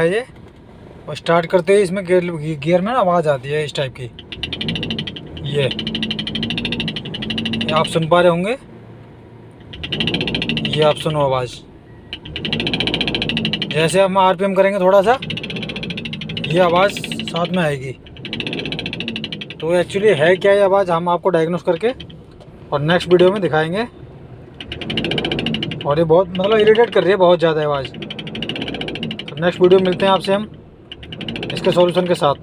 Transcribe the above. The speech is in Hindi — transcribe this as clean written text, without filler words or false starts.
है ये। और स्टार्ट करते ही इसमें गियर में ना आवाज़ आती है इस टाइप की। ये आप सुन पा रहे होंगे, ये आप सुनो आवाज़। जैसे हम आरपीएम करेंगे थोड़ा सा, ये आवाज़ साथ में आएगी। तो एक्चुअली है क्या ये आवाज़, हम आपको डायग्नोस करके और नेक्स्ट वीडियो में दिखाएंगे। और ये बहुत मतलब इरिटेट कर रही है बहुत ज़्यादा आवाज़। तो नेक्स्ट वीडियो मिलते हैं आपसे हम इसके सॉल्यूशन के साथ।